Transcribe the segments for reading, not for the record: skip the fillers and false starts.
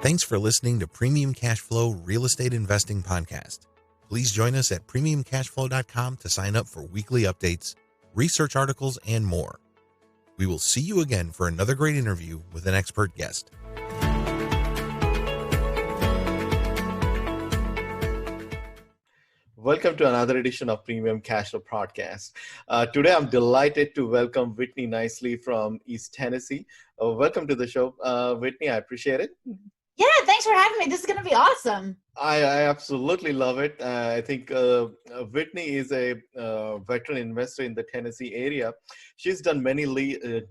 Thanks for listening to Premium Cashflow Real Estate Investing Podcast. Please join us at premiumcashflow.com to sign up for weekly updates, research articles, and more. We will see you again for another great interview with an expert guest. Welcome to another edition of Premium Cashflow Podcast. Today, I'm delighted to welcome Whitney Nicely from East Tennessee. Welcome to the show, Whitney. I appreciate it. Yeah, thanks for having me. This is going to be awesome. I absolutely love it. I think Whitney is a veteran investor in the Tennessee area. She's done many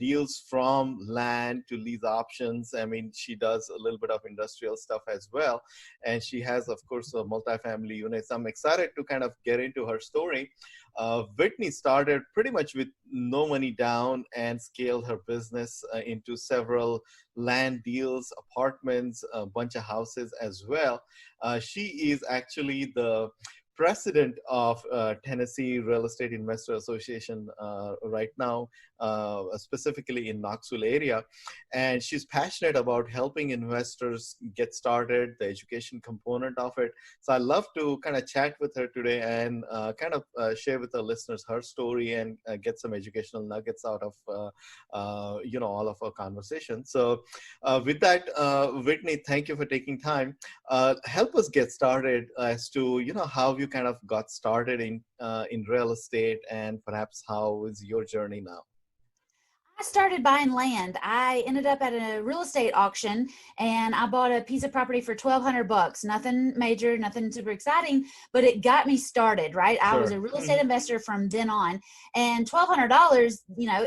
deals from land to lease options. I mean, she does a little bit of industrial stuff as well. And she has, of course, a multifamily units. I'm excited to kind of get into her story. Whitney started pretty much with no money down and scaled her business into several land deals, apartments, a bunch of houses as well. She is actually the president of Tennessee Real Estate Investor Association right now, specifically in Knoxville area. And she's passionate about helping investors get started, the education component of it. So I love to kind of chat with her today and share with our listeners her story and get some educational nuggets out of all of our conversation. So with that, Whitney, thank you for taking time. Help us get started as to how you kind of got started in real estate, and perhaps how is your journey now? I started buying land. I ended up at a real estate auction and I bought a piece of property for $1,200. Nothing major, nothing super exciting, but it got me started, right? Sure. I was a real estate investor from then on, and $1,200,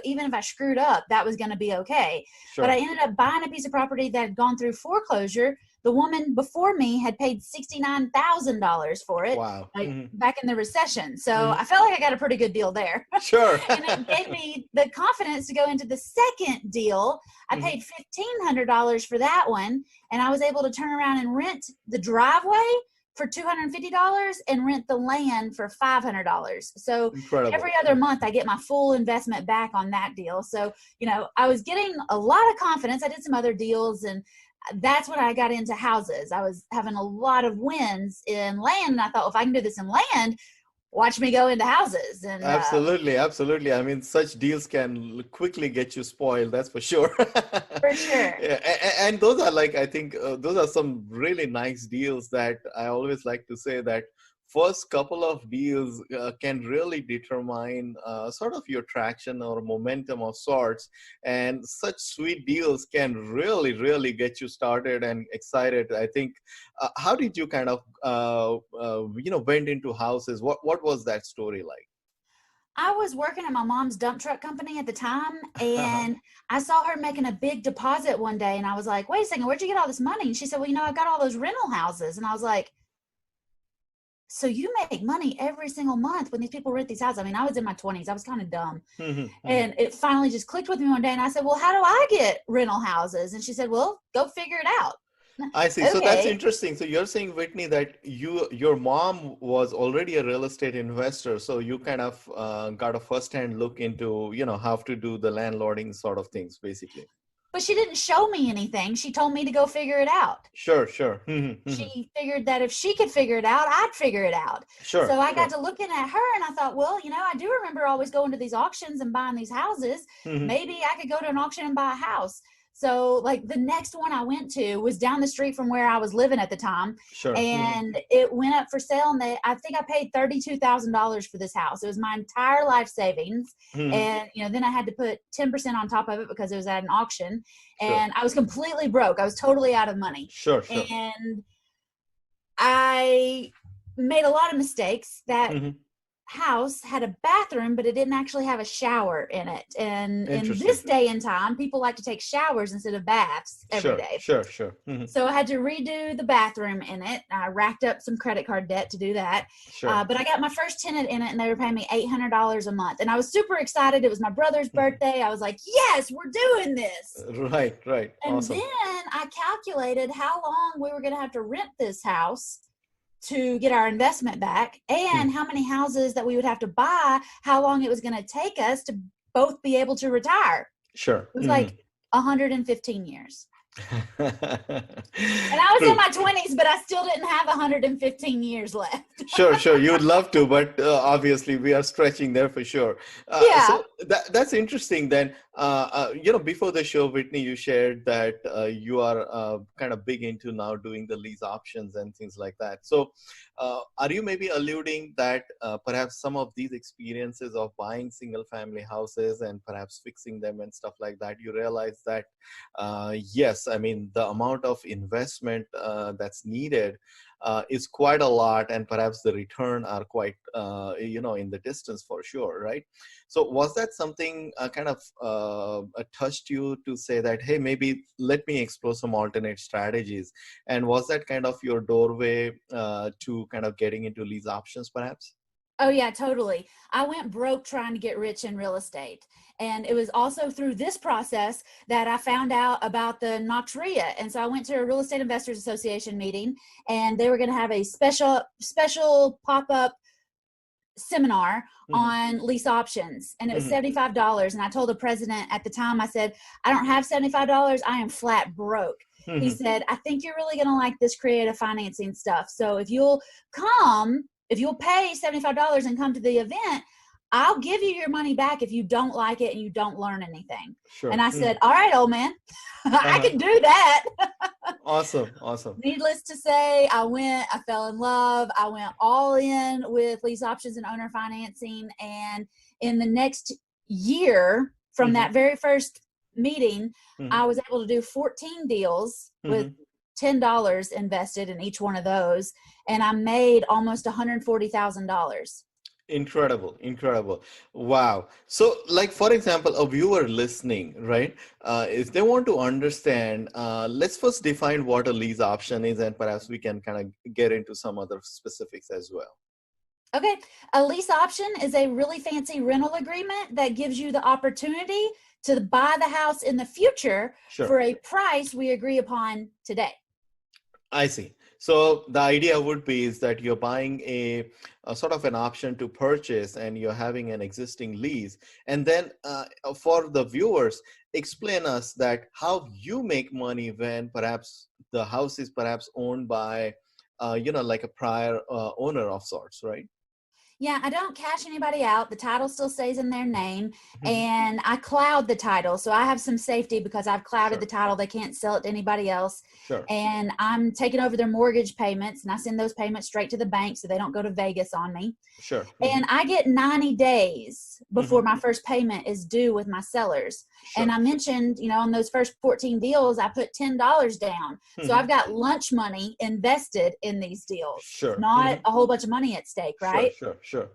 even if I screwed up, that was going to be okay. Sure. But I ended up buying a piece of property that had gone through foreclosure. The woman before me had paid $69,000 for it. Wow. Back in the recession. So I felt like I got a pretty good deal there. Sure. And it gave me the confidence to go into the second deal. I paid $1,500 for that one. And I was able to turn around and rent the driveway for $250 and rent the land for $500. So incredible. Every other month I get my full investment back on that deal. So, I was getting a lot of confidence. I did some other deals, and that's when I got into houses. I was having a lot of wins in land, and I thought, well, if I can do this in land, watch me go into houses. And absolutely. I mean, such deals can quickly get you spoiled. That's for sure. For sure. Yeah. And those are I think those are some really nice deals that I always like to say that first couple of deals can really determine sort of your traction or momentum of sorts. And such sweet deals can really, really get you started and excited. I think, how did you kind of, went into houses? What was that story like? I was working at my mom's dump truck company at the time, and I saw her making a big deposit one day. And I was like, wait a second, where'd you get all this money? And she said, well, I got all those rental houses. And I was like, so you make money every single month when these people rent these houses? I mean, I was in my 20s. I was kind of dumb. And it finally just clicked with me one day. And I said, well, how do I get rental houses? And she said, well, go figure it out. I see. Okay. So that's interesting. So you're saying, Whitney, that your mom was already a real estate investor. So you kind of got a firsthand look into, how to do the landlording sort of things, basically. But she didn't show me anything. She told me to go figure it out. Sure. She figured that if she could figure it out, I'd figure it out. Sure. So I got to looking at her and I thought, well, I do remember always going to these auctions and buying these houses. Maybe I could go to an auction and buy a house. So the next one I went to was down the street from where I was living at the time. Sure. And it went up for sale, and I think I paid $32,000 for this house. It was my entire life savings. And, then I had to put 10% on top of it because it was at an auction, and I was completely broke. I was totally out of money. Sure. And I made a lot of mistakes. That house had a bathroom, but it didn't actually have a shower in it. And in this day and time, people like to take showers instead of baths every day. Sure. So I had to redo the bathroom in it. I racked up some credit card debt to do that. But I got my first tenant in it, and they were paying me $800 a month. And I was super excited. It was my brother's birthday. I was like, yes, we're doing this. Right. And awesome. Then I calculated how long we were going to have to rent this house to get our investment back, and how many houses that we would have to buy, how long it was going to take us to both be able to retire. Sure. It was like 115 years. And I was in my 20s, but I still didn't have 115 years left. Sure. You would love to, but obviously we are stretching there for sure. Yeah. So that's interesting. Then, before the show, Whitney, you shared that you are kind of big into now doing the lease options and things like that. So, are you maybe alluding that perhaps some of these experiences of buying single-family houses and perhaps fixing them and stuff like that, you realize that yes, I mean the amount of investment that's needed is quite a lot, and perhaps the return are quite in the distance for sure, right? So was that something kind of touched you to say that, hey, maybe let me explore some alternate strategies? And was that kind of your doorway to kind of getting into lease options perhaps? Oh yeah, totally. I went broke trying to get rich in real estate. And it was also through this process that I found out about the Notria. And so I went to a Real Estate Investors Association meeting, and they were going to have a special pop-up seminar on lease options, and it was $75. And I told the president at the time, I said, I don't have $75. I am flat broke. He said, I think you're really going to like this creative financing stuff. So if you'll pay $75 and come to the event, I'll give you your money back if you don't like it and you don't learn anything. Sure. And I said, all right, old man, I can do that. Awesome. Needless to say, I fell in love. I went all in with lease options and owner financing. And in the next year from that very first meeting, I was able to do 14 deals with $10 invested in each one of those. And I made almost $140,000. Incredible. Wow. So like, for example, a viewer listening, right? If they want to understand, let's first define what a lease option is, and perhaps we can kind of get into some other specifics as well. Okay. A lease option is a really fancy rental agreement that gives you the opportunity to buy the house in the future for a price we agree upon today. I see. So the idea would be is that you're buying a sort of an option to purchase, and you're having an existing lease. And then for the viewers, explain us that how you make money when perhaps the house is perhaps owned by, like a prior owner of sorts, right? Yeah, I don't cash anybody out. The title still stays in their name, and I cloud the title. So I have some safety because I've clouded the title. They can't sell it to anybody else. And I'm taking over their mortgage payments, and I send those payments straight to the bank so they don't go to Vegas on me. And I get 90 days before my first payment is due with my sellers. And I mentioned, on those first 14 deals, I put $10 down. So I've got lunch money invested in these deals. Not a whole bunch of money at stake, right? Sure.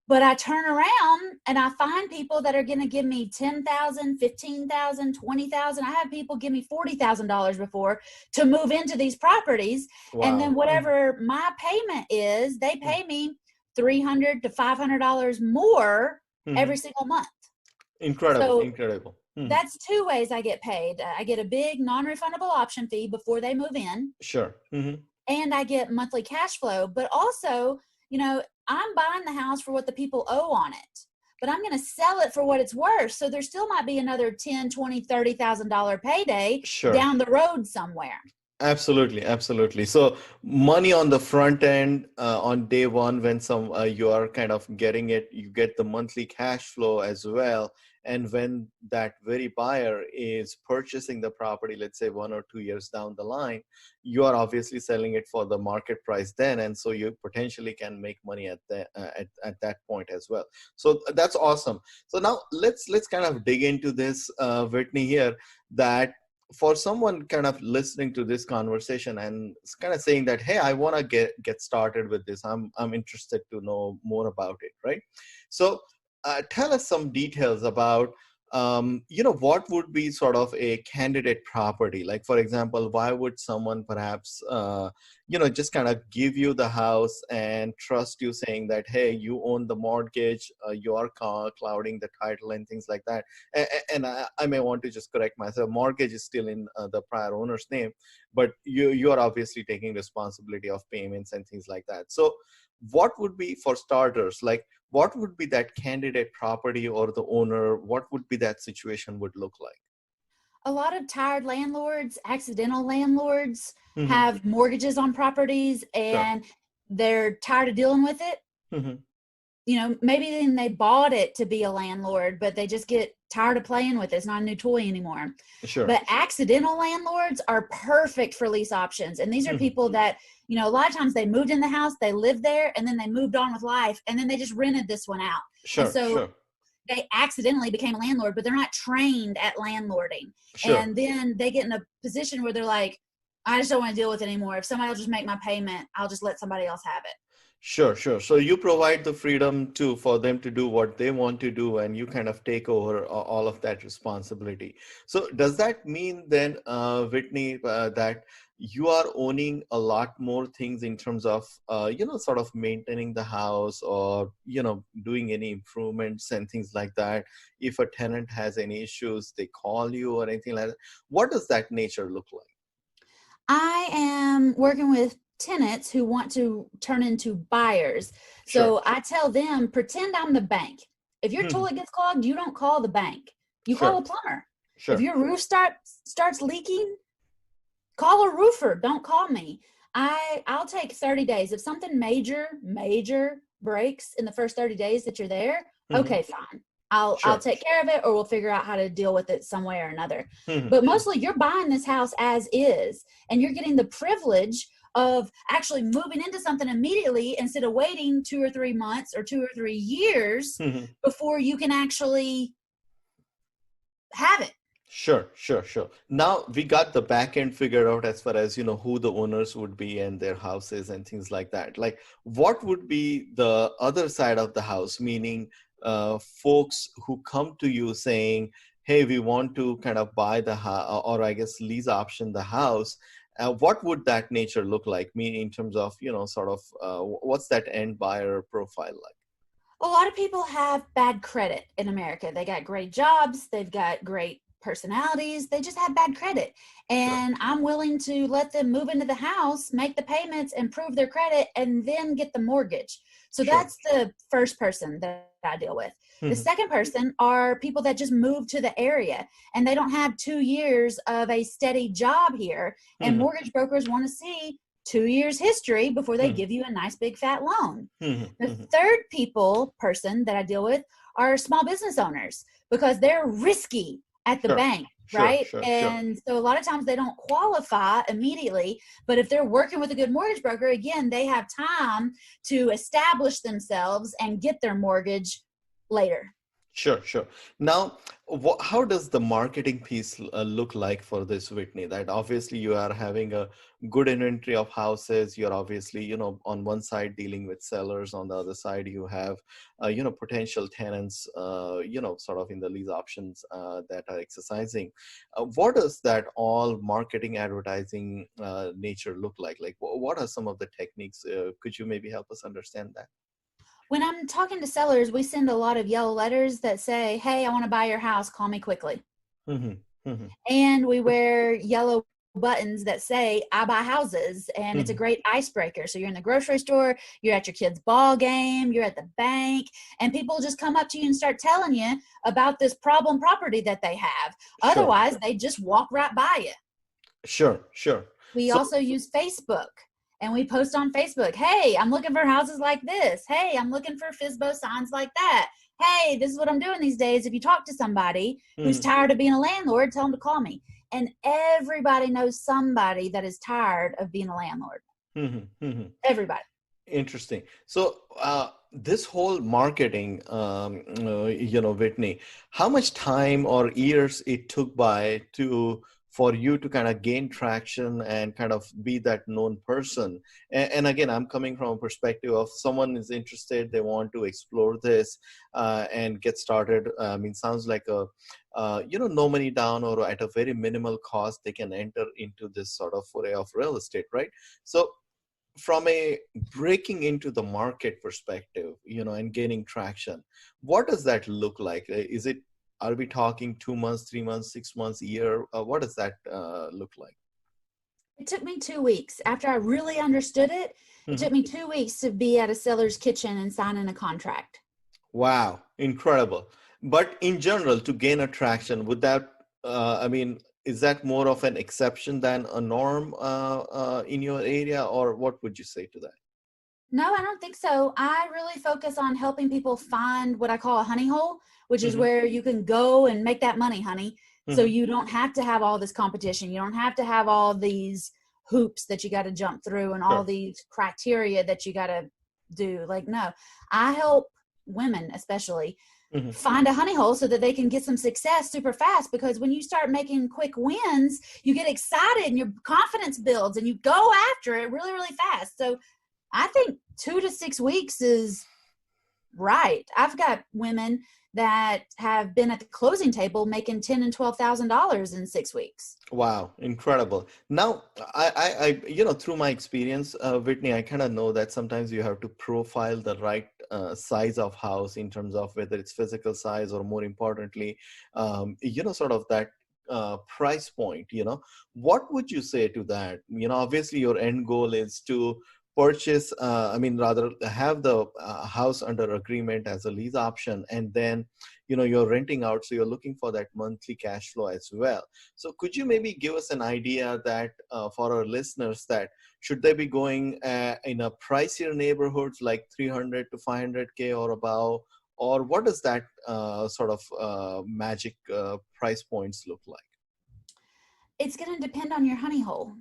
But I turn around and I find people that are going to give me $10,000, $15,000, $20,000. I have people give me $40,000 before to move into these properties. Wow. And then whatever my payment is, they pay me $300 to $500 more every single month. Incredible. That's two ways I get paid. I get a big non-refundable option fee before they move in. And I get monthly cash flow, but also, I'm buying the house for what the people owe on it, but I'm going to sell it for what it's worth. So there still might be another $10,000, $20,000, $30,000 payday down the road somewhere. Absolutely. So money on the front end on day one, when you are kind of getting it, you get the monthly cash flow as well. And when that very buyer is purchasing the property, let's say 1 or 2 years down the line, you are obviously selling it for the market price then, and so you potentially can make money at that point as well. So that's awesome. So now let's kind of dig into this, Whitney, here, that for someone kind of listening to this conversation and kind of saying that, hey, I want to get started with this. I'm interested to know more about it, right? So tell us some details about, what would be sort of a candidate property? Like, for example, why would someone perhaps, just kind of give you the house and trust you, saying that, hey, you own the mortgage, you are clouding the title and things like that. And I may want to just correct myself. Mortgage is still in the prior owner's name, but you are obviously taking responsibility of payments and things like that. So what would be, for starters, like, what would be that candidate property or the owner? What would be that situation would look like? A lot of tired landlords, accidental landlords, have mortgages on properties and they're tired of dealing with it. You know, maybe then they bought it to be a landlord, but they just get tired of playing with it. It's not a new toy anymore. But accidental landlords are perfect for lease options. And these are people that, you know, a lot of times they moved in the house, they lived there, and then they moved on with life, and then they just rented this one out. And so they accidentally became a landlord, but they're not trained at landlording. And then they get in a position where they're like, I just don't want to deal with it anymore. If somebody will just make my payment, I'll just let somebody else have it. Sure. So you provide the freedom for them to do what they want to do, and you kind of take over all of that responsibility. So does that mean then, Whitney, that you are owning a lot more things in terms of, sort of maintaining the house or, doing any improvements and things like that? If a tenant has any issues, they call you or anything like that. What does that nature look like? I am working with tenants who want to turn into buyers. So I tell them, pretend I'm the bank. If your toilet gets clogged, you don't call the bank. You call a plumber. If your roof starts leaking, call a roofer. Don't call me. I'll take 30 days. If something major breaks in the first 30 days that you're there, okay, fine. I'll take care of it, or we'll figure out how to deal with it some way or another. But mostly you're buying this house as is, and you're getting the privilege of actually moving into something immediately instead of waiting 2 or 3 months or 2 or 3 years before you can actually have it. Sure. Now we got the back end figured out as far as, who the owners would be and their houses and things like that. Like, what would be the other side of the house, meaning folks who come to you saying, hey, we want to kind of buy the house, or I guess lease option the house. What would that nature look like, meaning in terms of, what's that end buyer profile like? A lot of people have bad credit in America. They got great jobs. They've got great personalities. They just have bad credit. And I'm willing to let them move into the house, make the payments, improve their credit, and then get the mortgage. So that's the first person that I deal with. The second person are people that just moved to the area and they don't have 2 years of a steady job here. And mortgage brokers want to see 2 years history before they give you a nice big fat loan. The third person that I deal with are small business owners, because they're risky at the bank, right? And so a lot of times they don't qualify immediately, but if they're working with a good mortgage broker, again, they have time to establish themselves and get their mortgage later. Sure. Now, how does the marketing piece look like for this, Whitney? That obviously you are having a good inventory of houses. You're obviously, on one side dealing with sellers. On the other side, you have, potential tenants, sort of in the lease options that are exercising. What does that all marketing, advertising nature look like? Like, what are some of the techniques? Could you maybe help us understand that? When I'm talking to sellers, we send a lot of yellow letters that say, hey, I want to buy your house. Call me quickly. And we wear yellow buttons that say, I buy houses. And it's a great icebreaker. So you're in the grocery store, you're at your kid's ball game, you're at the bank, and people just come up to you and start telling you about this problem property that they have. Otherwise, they just walk right by you. Sure. We also use Facebook. And we post on Facebook, hey, I'm looking for houses like this. Hey, I'm looking for FSBO signs like that. Hey, this is what I'm doing these days. If you talk to somebody who's tired of being a landlord, tell them to call me. And everybody knows somebody that is tired of being a landlord. Everybody. Interesting. So this whole marketing, Whitney, how much time or years it took for you to kind of gain traction and kind of be that known person? And again, I'm coming from a perspective of someone is interested, they want to explore this and get started. Sounds like no money down, or at a very minimal cost, they can enter into this sort of foray of real estate, right? So from a breaking into the market perspective, and gaining traction, what does that look like? Are we talking 2 months, 3 months, 6 months, a year? What does that look like? It took me 2 weeks. After I really understood it, it took me 2 weeks to be at a seller's kitchen and signing a contract. Wow, incredible. But in general, to gain attraction, would that, is that more of an exception than a norm in your area, or what would you say to that? No, I don't think so. I really focus on helping people find what I call a honey hole, which is where you can go and make that money, honey. So you don't have to have all this competition. You don't have to have all these hoops that you got to jump through and all these criteria that you got to do. Like, no, I help women especially find a honey hole so that they can get some success super fast, because when you start making quick wins, you get excited and your confidence builds and you go after it really, really fast. So I think 2 to 6 weeks is right. I've got women that have been at the closing table making $10,000 and $12,000 in 6 weeks. Wow, incredible! Now, I through my experience, Whitney, I kind of know that sometimes you have to profile the right size of house in terms of whether it's physical size or, more importantly, sort of that price point. What would you say to that? Obviously, your end goal is to purchase, rather have the house under agreement as a lease option, and then, you're renting out. So you're looking for that monthly cash flow as well. So could you maybe give us an idea that for our listeners, that should they be going in a pricier neighborhoods like 300 to 500K or above, or what does that sort of magic price points look like? It's going to depend on your honey hole.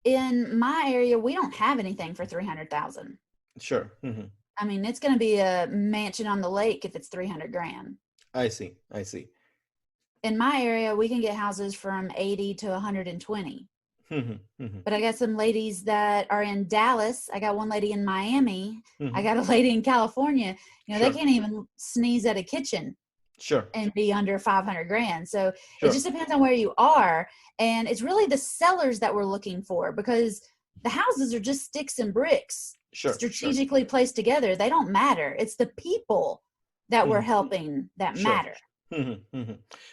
In my area, we don't have anything for 300,000. Sure. I mean, it's going to be a mansion on the lake if it's 300 grand. I see. In my area, we can get houses from 80 to 120. But I got some ladies that are in Dallas. I got one lady in Miami. I got a lady in California. They can't even sneeze at a kitchen. Sure. And be under 500 grand. So it just depends on where you are. And it's really the sellers that we're looking for, because the houses are just sticks and bricks strategically placed together. They don't matter. It's the people that we're helping that matter.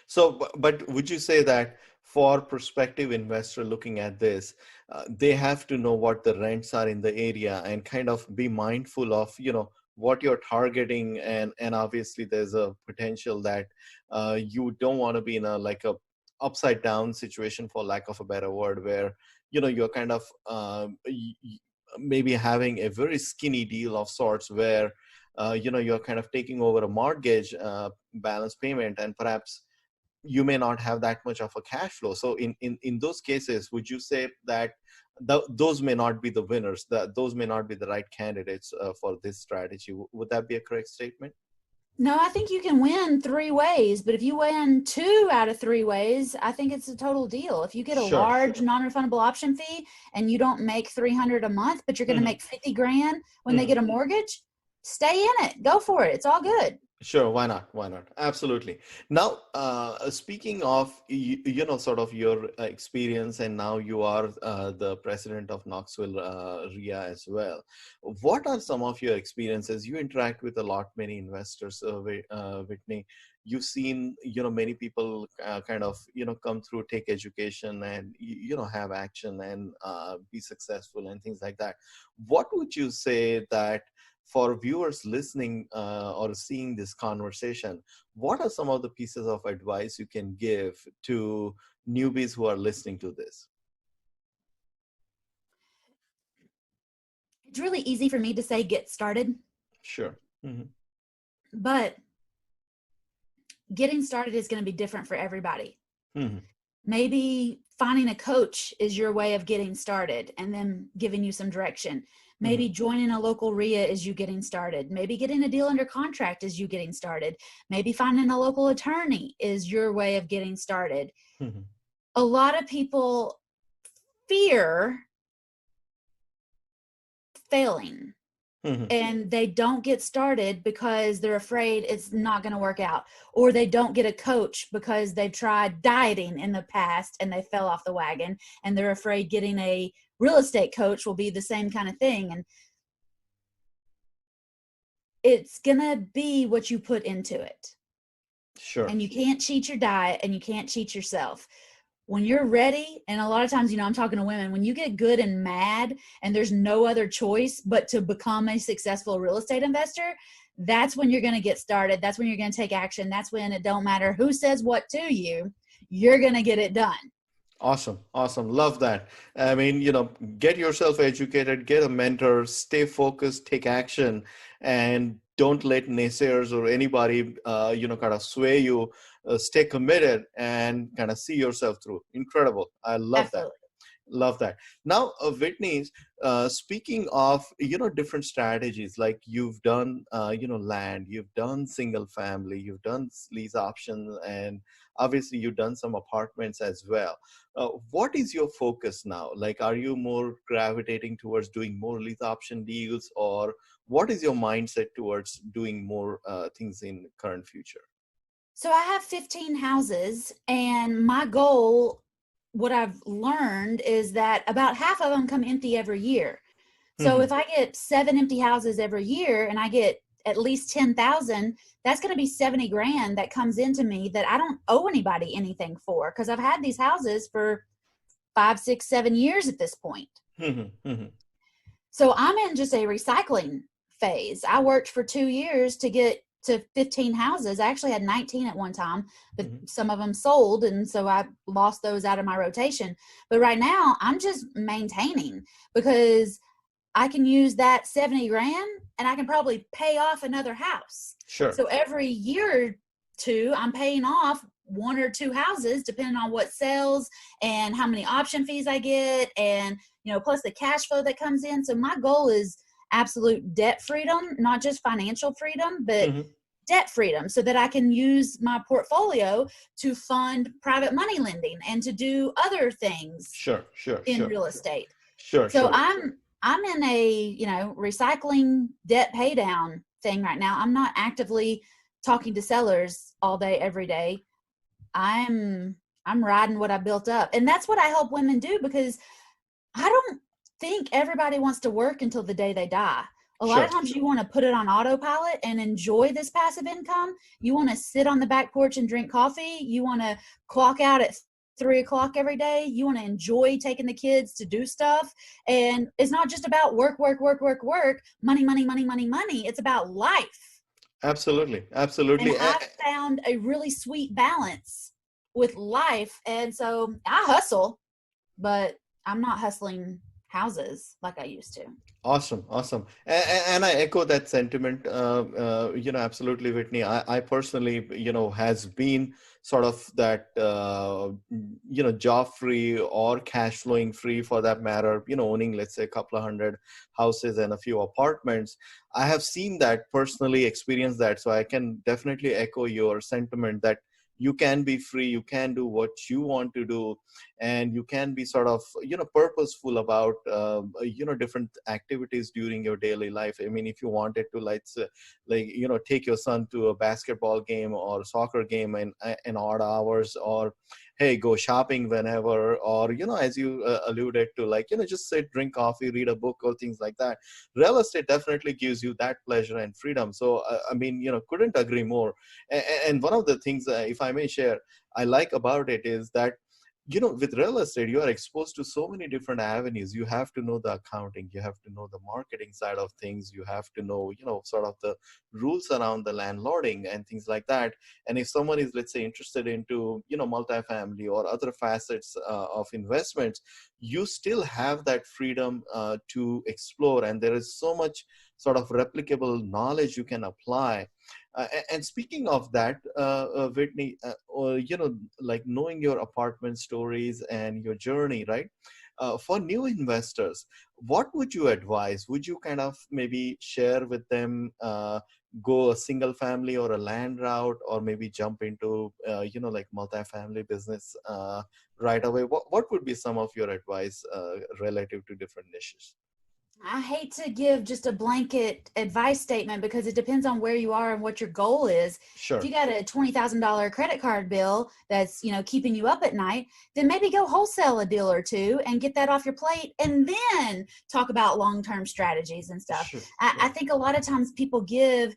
So, but would you say that for prospective investor looking at this, they have to know what the rents are in the area and kind of be mindful of, what you're targeting, and obviously there's a potential that you don't want to be in a upside down situation, for lack of a better word, where you're kind of maybe having a very skinny deal of sorts, where you're kind of taking over a mortgage balance payment, and perhaps you may not have that much of a cash flow. So in those cases, would you say that those may not be the winners, that those may not be the right candidates for this strategy? Would that be a correct statement? No, I think you can win 3 ways, but if you win 2 out of 3 ways, I think it's a total deal. If you get a large non-refundable option fee and you don't make $300 a month, but you're going to make 50 grand when they get a mortgage, stay in it. Go for it. It's all good. Sure. Why not? Absolutely. Now, speaking of, sort of your experience, and now you are the president of Knoxville RIA as well. What are some of your experiences? You interact with many investors, Whitney. You've seen, many people kind of, come through, take education and, have action and be successful and things like that. What would you say that for viewers listening or seeing this conversation, what are some of the pieces of advice you can give to newbies who are listening to this? It's really easy for me to say, get started. Sure. But getting started is going to be different for everybody. Maybe finding a coach is your way of getting started and then giving you some direction. Maybe joining a local RIA is you getting started. Maybe getting a deal under contract is you getting started. Maybe finding a local attorney is your way of getting started. A lot of people fear failing. And they don't get started because they're afraid it's not going to work out, or they don't get a coach because they've tried dieting in the past and they fell off the wagon, and they're afraid getting a real estate coach will be the same kind of thing. And it's going to be what you put into it. Sure. And you can't cheat your diet and you can't cheat yourself. When you're ready, and a lot of times, I'm talking to women, when you get good and mad and there's no other choice but to become a successful real estate investor, that's when you're going to get started. That's when you're going to take action. That's when it don't matter who says what to you. you're going to get it done. Awesome. Awesome. Love that. I mean, get yourself educated, get a mentor, stay focused, take action, and don't let naysayers or anybody, kind of sway you. Stay committed and kind of see yourself through. Incredible. I love Absolutely. that. Love that. Now, Whitney, speaking of, different strategies, like you've done, land, you've done single family, you've done lease options, and obviously you've done some apartments as well. What is your focus now? Like, are you more gravitating towards doing more lease option deals, or what is your mindset towards doing more things in current future? So I have 15 houses, and my goal, what I've learned is that about half of them come empty every year. So if I get 7 empty houses every year and I get at least 10,000, that's going to be 70 grand that comes into me that I don't owe anybody anything for, because I've had these houses for 5, 6, 7 years at this point. So I'm in just a recycling phase. I worked for 2 years to get to 15 houses. I actually had 19 at one time, but some of them sold, and so I lost those out of my rotation. But right now I'm just maintaining, because I can use that 70 grand and I can probably pay off another house. Sure. So every year or two, I'm paying off 1 or 2 houses, depending on what sells and how many option fees I get, and, plus the cash flow that comes in. So my goal is absolute debt freedom, not just financial freedom, but debt freedom, so that I can use my portfolio to fund private money lending and to do other things in real estate. So I'm in a, recycling debt pay down thing right now. I'm not actively talking to sellers all day, every day. I'm riding what I built up. And that's what I help women do, because I don't think everybody wants to work until the day they die. A lot of times you want to put it on autopilot and enjoy this passive income. You want to sit on the back porch and drink coffee. You want to clock out at 3 o'clock every day. You want to enjoy taking the kids to do stuff. And it's not just about work, money. It's about life. Absolutely. Absolutely. And I've found a really sweet balance with life. And so I hustle, but I'm not hustling houses like I used to. Awesome. And I echo that sentiment, absolutely, Whitney. I personally, has been sort of that, job free or cash flowing free, for that matter, owning, let's say, a couple of 100 houses and a few apartments. I have seen that, personally experienced that. So I can definitely echo your sentiment that you can be free, you can do what you want to do, and you can be sort of, purposeful about, different activities during your daily life. I mean, if you wanted to, take your son to a basketball game or soccer game in odd hours, or, hey, go shopping whenever, or, as you alluded to, just sit, drink coffee, read a book, or things like that. Real estate definitely gives you that pleasure and freedom. So, couldn't agree more. And one of the things, if I may share, I like about it is that, with real estate, you are exposed to so many different avenues. You have to know the accounting, you have to know the marketing side of things, you have to know, sort of the rules around the landlording and things like that. And if someone is, let's say, interested into, multifamily or other facets of investments, you still have that freedom to explore. And there is so much sort of replicable knowledge you can apply. And speaking of that, Whitney, knowing your apartment stories and your journey, right? For new investors, what would you advise? Would you kind of maybe share with them, go a single family or a land route, or maybe jump into, multifamily business right away? What would be some of your advice relative to different niches? I hate to give just a blanket advice statement, because it depends on where you are and what your goal is. Sure. If you got a $20,000 credit card bill that's, keeping you up at night, then maybe go wholesale a deal or two and get that off your plate, and then talk about long-term strategies and stuff. Sure. I think a lot of times people give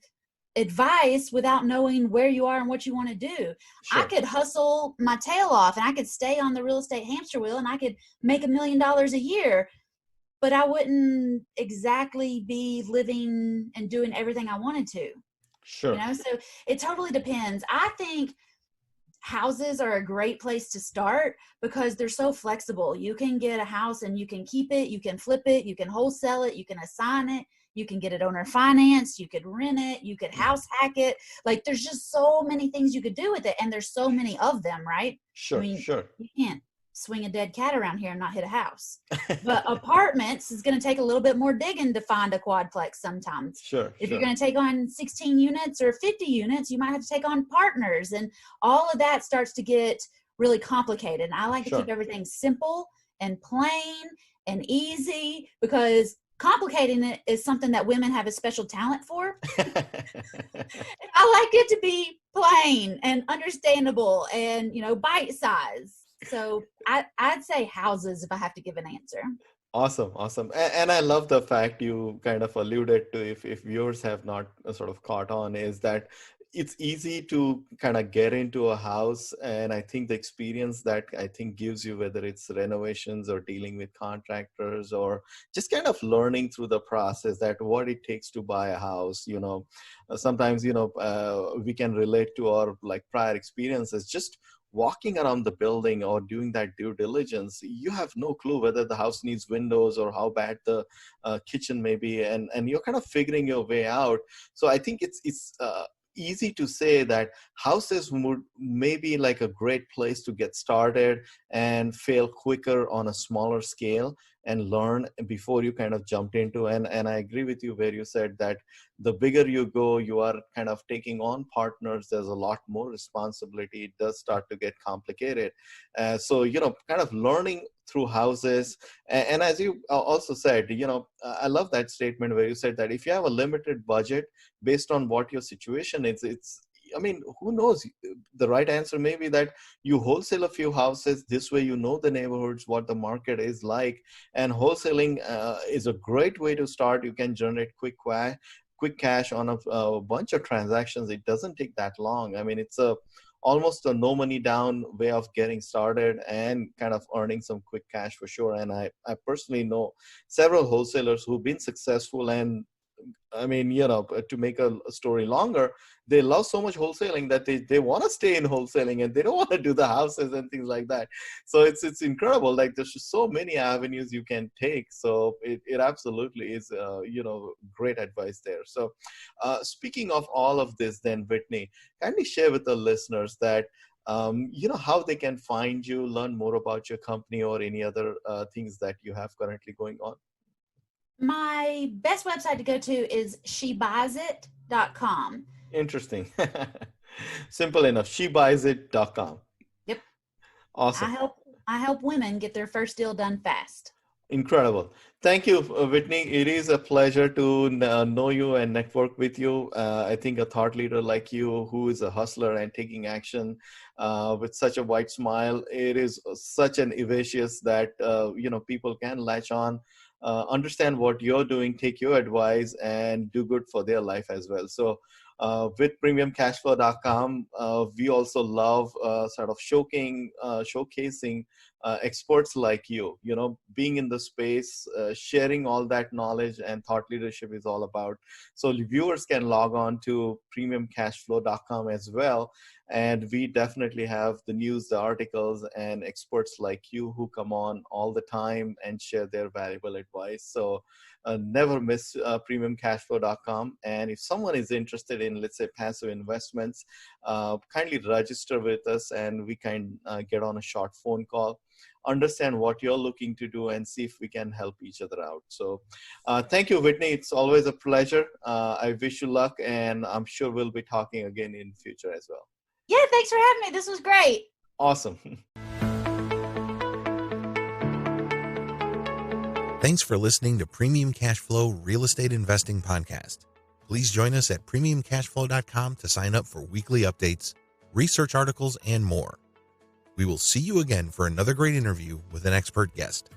advice without knowing where you are and what you want to do. Sure. I could hustle my tail off and I could stay on the real estate hamster wheel and I could make $1 million a year, but I wouldn't exactly be living and doing everything I wanted to. Sure. So it totally depends. I think houses are a great place to start because they're so flexible. You can get a house and you can keep it, you can flip it, you can wholesale it, you can assign it, you can get it owner financed, you could rent it, you could house hack it. Like there's just so many things you could do with it. And there's so many of them, right? Sure, I mean, sure. You can't swing a dead cat around here and not hit a house. But apartments is going to take a little bit more digging to find a quadplex sometimes. Sure. If you're going to take on 16 units or 50 units, you might have to take on partners. And all of that starts to get really complicated. And I like to keep everything simple and plain and easy because complicating it is something that women have a special talent for. I like it to be plain and understandable and, bite size. So I'd say houses if I have to give an answer. Awesome. And I love the fact you kind of alluded to, if viewers have not sort of caught on, is that it's easy to kind of get into a house. And I think the experience that I think gives you, whether it's renovations or dealing with contractors or just kind of learning through the process, that what it takes to buy a house, sometimes, we can relate to our like prior experiences. Just walking around the building or doing that due diligence, you have no clue whether the house needs windows or how bad the kitchen may be, and you're kind of figuring your way out. So I think it's easy to say that houses would maybe like a great place to get started and fail quicker on a smaller scale and learn before you kind of jumped into. And I agree with you where you said that the bigger you go, you are kind of taking on partners. There's a lot more responsibility. It does start to get complicated. So, kind of learning through houses. And as you also said, I love that statement where you said that if you have a limited budget based on what your situation is, who knows? The right answer may be that you wholesale a few houses. This way, the neighborhoods, what the market is like. And wholesaling is a great way to start. You can generate quick cash on a bunch of transactions. It doesn't take that long. It's almost a no money down way of getting started and kind of earning some quick cash for sure. And I personally know several wholesalers who've been successful, and to make a story longer, they love so much wholesaling that they want to stay in wholesaling and they don't want to do the houses and things like that. So it's incredible. Like there's just so many avenues you can take. So it absolutely is, great advice there. So speaking of all of this then, Whitney, kindly share with the listeners that how they can find you, learn more about your company or any other things that you have currently going on. My best website to go to is shebuysit.com. Interesting. Simple enough. Shebuysit.com. Yep. Awesome. I help women get their first deal done fast. Incredible. Thank you, Whitney. It is a pleasure to know you and network with you. I think a thought leader like you, who is a hustler and taking action with such a wide smile, it is such an vivacious that, people can latch on, understand what you're doing, take your advice, and do good for their life as well. So with premiumcashflow.com, we also love sort of showcasing experts like you, being in the space, sharing all that knowledge and thought leadership is all about. So viewers can log on to premiumcashflow.com as well. And we definitely have the news, the articles, and experts like you who come on all the time and share their valuable advice. So never miss premiumcashflow.com. And if someone is interested in, let's say, passive investments, kindly register with us and we can get on a short phone call, understand what you're looking to do, and see if we can help each other out. So thank you, Whitney. It's always a pleasure. I wish you luck, and I'm sure we'll be talking again in the future as well. Yeah, thanks for having me. This was great. Awesome. Thanks for listening to Premium Cashflow Real Estate Investing Podcast. Please join us at premiumcashflow.com to sign up for weekly updates, research articles, and more. We will see you again for another great interview with an expert guest.